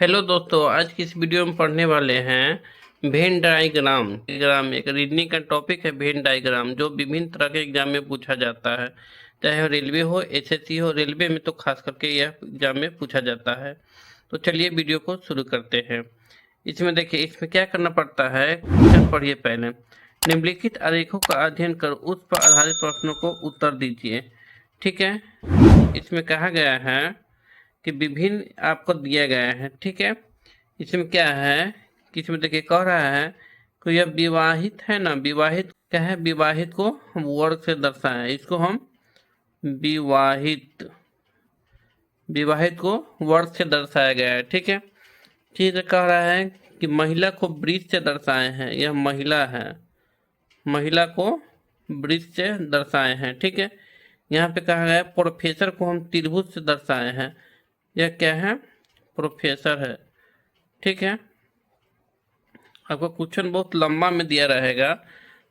Hello दोस्तों, आज की इस वीडियो में पढ़ने वाले हैं वेन डायग्राम। डायग्राम एक रीजनिंग का टॉपिक है। वेन डायग्राम जो विभिन्न तरह के एग्जाम में पूछा जाता है, चाहे रेलवे हो, एसएससी हो। रेलवे में तो खास करके यह एग्जाम में पूछा जाता है। तो चलिए वीडियो को शुरू करते हैं। इसमें देखिए, इसमें क्या करना पड़ता है। क्वेश्चन पढ़िए पहले। निम्नलिखित आरेखों का अध्ययन कर उस पर आधारित प्रश्नों को उत्तर दीजिए। ठीक है, इसमें कहा गया है कि विभिन्न आपको दिया गया है। ठीक है, इसमें क्या है कि इसमें देखिए कह रहा है कि यह विवाहित है ना। विवाहित क्या है? विवाहित को हम वर्ग से दर्शाएं। इसको हम विवाहित विवाहित को वर्ग से दर्शाया गया है। ठीक है, ठीक है। कह रहा है कि महिला को वृत्त से दर्शाए हैं। यह महिला है, महिला को वृत्त से दर्शाए हैं। ठीक है, यहाँ पे कहा गया है प्रोफेसर को हम त्रिभुज से दर्शाए हैं। यह क्या है? प्रोफेसर है। ठीक है, आपको क्वेश्चन बहुत लंबा में दिया रहेगा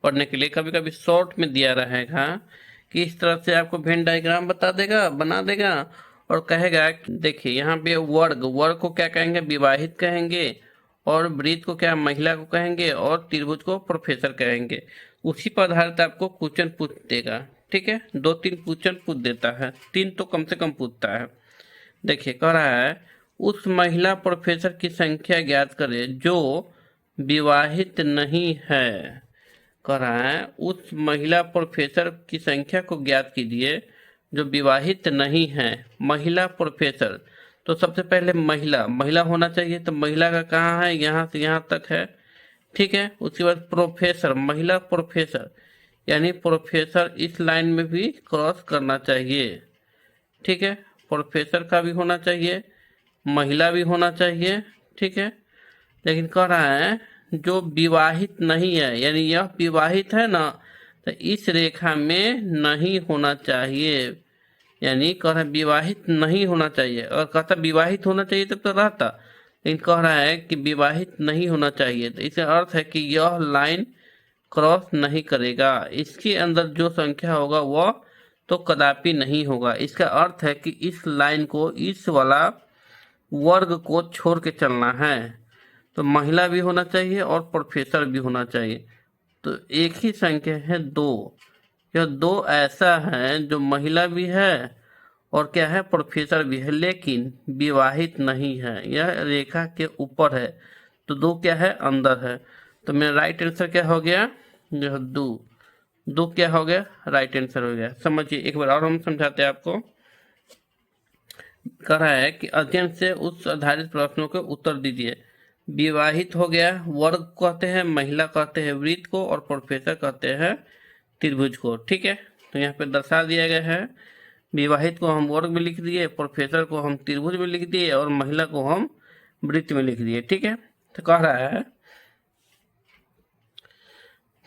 पढ़ने के लिए, कभी कभी शॉर्ट में दिया रहेगा कि इस तरह से आपको वेन डायग्राम बना देगा और कहेगा देखिए यहाँ पे वर्ग को क्या कहेंगे? विवाहित कहेंगे। और वृत्त को क्या? महिला को कहेंगे। और त्रिभुज को प्रोफेसर कहेंगे। उसी पर आधारित आपको क्वेश्चन पूछ देगा। ठीक है, 2-3 क्वेश्चन पूछ देता है, 3 तो कम से कम पूछता है। देखिए कह रहा है उस महिला प्रोफेसर की संख्या ज्ञात करें जो विवाहित नहीं है। कह रहा है उस महिला प्रोफेसर की संख्या को ज्ञात कीजिए जो विवाहित नहीं है। महिला प्रोफेसर, तो सबसे पहले महिला होना चाहिए। तो महिला का कहाँ है? यहाँ से यहाँ तक है। ठीक है, उसके बाद प्रोफेसर, महिला प्रोफेसर यानी प्रोफेसर इस लाइन में भी क्रॉस करना चाहिए। ठीक है, प्रोफेसर का भी होना चाहिए, महिला भी होना चाहिए। ठीक है, लेकिन कह रहा है जो विवाहित नहीं है, यानी यह विवाहित है ना, तो इस रेखा में नहीं होना चाहिए। यानी कह रहा है विवाहित नहीं होना चाहिए। और कहता विवाहित होना चाहिए तब तो रहता, लेकिन कह रहा है कि विवाहित नहीं होना चाहिए। तो इसका अर्थ है कि यह लाइन क्रॉस नहीं करेगा। इसके अंदर जो संख्या होगा वह तो कदापि नहीं होगा। इसका अर्थ है कि इस लाइन को, इस वाला वर्ग को छोड़ के चलना है। तो महिला भी होना चाहिए और प्रोफेसर भी होना चाहिए। तो एक ही संख्या है 2। यह 2 ऐसा है जो महिला भी है और क्या है? प्रोफेसर भी है, लेकिन विवाहित नहीं है। यह रेखा के ऊपर है। तो 2 क्या है? अंदर है। तो मेरा राइट आंसर क्या हो गया? यह 2 क्या हो गया? राइट आंसर हो गया। समझिए, एक बार और हम समझाते हैं आपको। कह रहा है कि अध्ययन से उस आधारित प्रश्नों के उत्तर दीजिए। विवाहित हो गया, वर्ग कहते हैं, महिला कहते हैं वृत्त को, और प्रोफेसर कहते हैं त्रिभुज को। ठीक है, तो यहाँ पे दर्शा दिया गया है। विवाहित को हम वर्ग में लिख दिए, प्रोफेसर को हम त्रिभुज में लिख दिए, और महिला को हम वृत्त में लिख दिए। ठीक है, तो कह रहा है,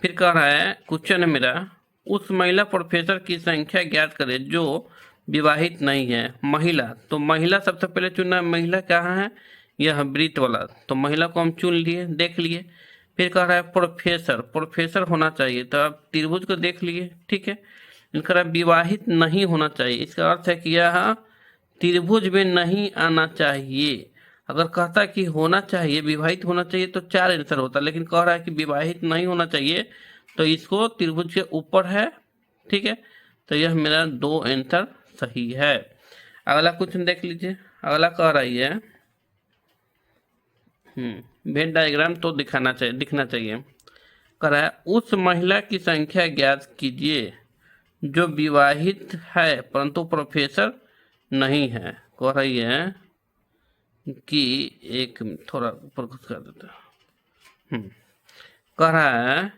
फिर कह रहा है क्वेश्चन है मेरा, उस महिला प्रोफेसर की संख्या ज्ञात करें जो विवाहित नहीं है। महिला, तो महिला सबसे पहले चुनना है। महिला कहाँ है? यह वृत्त वाला। तो महिला को हम चुन लिए, देख लिए। फिर कह रहा है प्रोफेसर होना चाहिए। तो आप त्रिभुज को देख लिए। ठीक है, इनका विवाहित नहीं होना चाहिए। इसका अर्थ है कि यह त्रिभुज में नहीं आना चाहिए। अगर कहता कि होना चाहिए, विवाहित होना चाहिए, तो 4 आंसर होता, लेकिन कह रहा है कि विवाहित नहीं होना चाहिए, तो इसको त्रिभुज के ऊपर है। ठीक है, तो यह मेरा 2 आंसर सही है। अगला क्वेश्चन देख लीजिए। अगला कह रही है वेन डायग्राम तो दिखना चाहिए। कह रहा है उस महिला की संख्या ज्ञात कीजिए जो विवाहित है परंतु प्रोफेसर नहीं है। कह रही है कि एक थोड़ा ऊपर कुछ कर देता। कह रहा है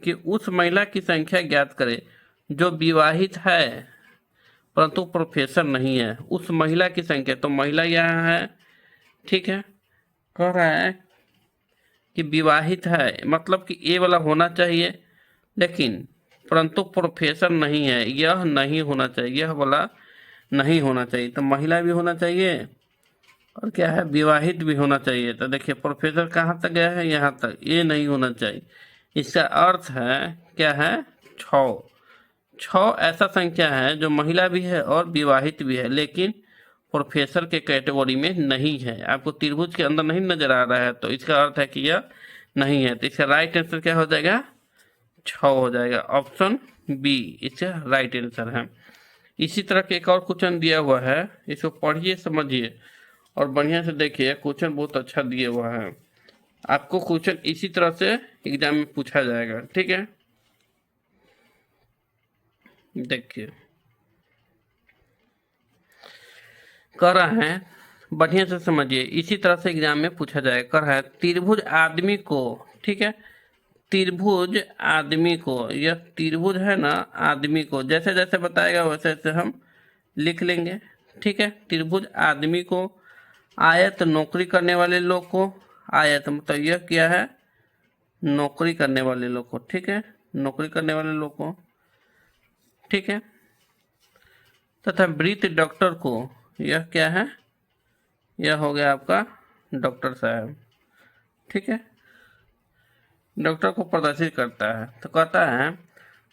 कि उस महिला की संख्या ज्ञात करे जो विवाहित है परंतु प्रोफेसर नहीं है। उस महिला की संख्या, तो महिला यहाँ है। ठीक है, कह रहा है कि विवाहित है, मतलब कि ए वाला होना चाहिए, लेकिन परंतु प्रोफेसर नहीं है। यह नहीं होना चाहिए, यह वाला नहीं होना चाहिए। तो महिला भी होना चाहिए और क्या है? विवाहित भी होना चाहिए। तो देखिए प्रोफेसर कहाँ तक गया है? यहाँ तक। ये नहीं होना चाहिए। इसका अर्थ है क्या है? 6 ऐसा संख्या है जो महिला भी है और विवाहित भी है, लेकिन प्रोफेसर के कैटेगरी में नहीं है, आपको त्रिभुज के अंदर नहीं नजर आ रहा है, तो इसका अर्थ है कि यह नहीं है। तो इसका राइट आंसर क्या हो जाएगा? 6 हो जाएगा। ऑप्शन बी इसका राइट आंसर है। इसी तरह के एक और क्वेश्चन दिया हुआ है, इसको पढ़िए समझिए और बढ़िया से देखिए। क्वेश्चन बहुत अच्छा दिया हुआ है, आपको क्वेश्चन इसी तरह से एग्जाम में पूछा जाएगा, ठीक है। देखिए कह रहा है, बढ़िया से समझिए, इसी तरह से एग्जाम में पूछा जाएगा। कह रहा है त्रिभुज आदमी को, ठीक है, त्रिभुज आदमी को, यह त्रिभुज है ना, आदमी को जैसे जैसे बताएगा वैसे वैसे हम लिख लेंगे, ठीक है। त्रिभुज आदमी को, आयत नौकरी करने वाले लोग को, आयत मतलब यह क्या है? नौकरी करने वाले लोग को, ठीक है, नौकरी करने वाले लोग को, ठीक है। तथा वृत्त डॉक्टर को, यह क्या है? यह हो गया आपका डॉक्टर साहब, ठीक है, डॉक्टर को प्रदर्शित करता है। तो कहता है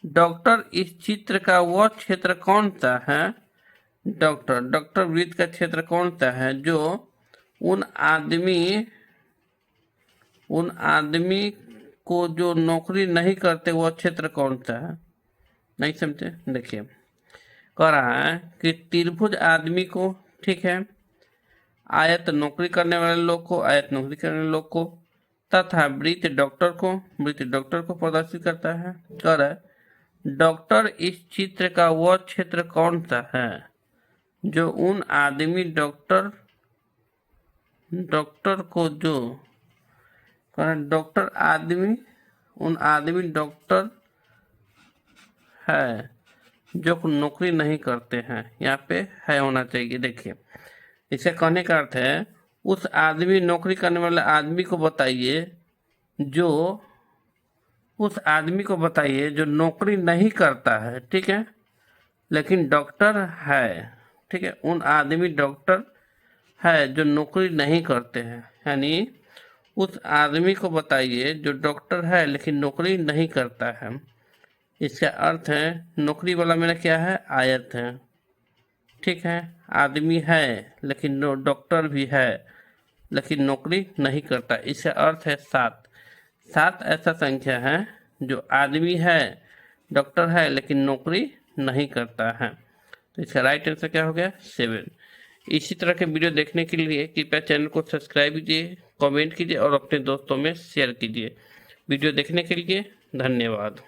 डॉक्टर इस चित्र का वह क्षेत्र कौन सा है? डॉक्टर वृत्त का क्षेत्र कौन सा है जो उन आदमी को जो नौकरी नहीं करते, वह क्षेत्र कौन सा है? नहीं समझे? देखिए कह रहा है कि त्रिभुज आदमी को, ठीक है, आयत नौकरी करने वाले लोग को, आयत नौकरी करने वाले लोग को, तथा वृत्त डॉक्टर को प्रदर्शित करता है। कह रहा है डॉक्टर इस चित्र का वह क्षेत्र कौन सा है जो उन आदमी डॉक्टर को जो, डॉक्टर आदमी, उन आदमी डॉक्टर है जो नौकरी नहीं करते हैं, यहाँ पे है होना चाहिए। देखिए इसे कहने का अर्थ है उस आदमी, नौकरी करने वाले आदमी को बताइए जो, उस आदमी को बताइए जो नौकरी नहीं करता है, ठीक है, लेकिन डॉक्टर है, ठीक है। उन आदमी डॉक्टर है जो नौकरी नहीं करते हैं, यानी उस आदमी को बताइए जो डॉक्टर है लेकिन नौकरी नहीं करता है। इसका अर्थ है नौकरी वाला मेरा क्या है? आयत है, ठीक है। आदमी है लेकिन डॉक्टर भी है लेकिन नौकरी नहीं करता, इसका अर्थ है 7। 7 ऐसा संख्या है जो आदमी है, डॉक्टर है लेकिन नौकरी नहीं करता है। तो इसका राइट आंसर क्या हो गया? 7। इसी तरह के वीडियो देखने के लिए कृपया चैनल को सब्सक्राइब कीजिए, कमेंट कीजिए और अपने दोस्तों में शेयर कीजिए। वीडियो देखने के लिए धन्यवाद।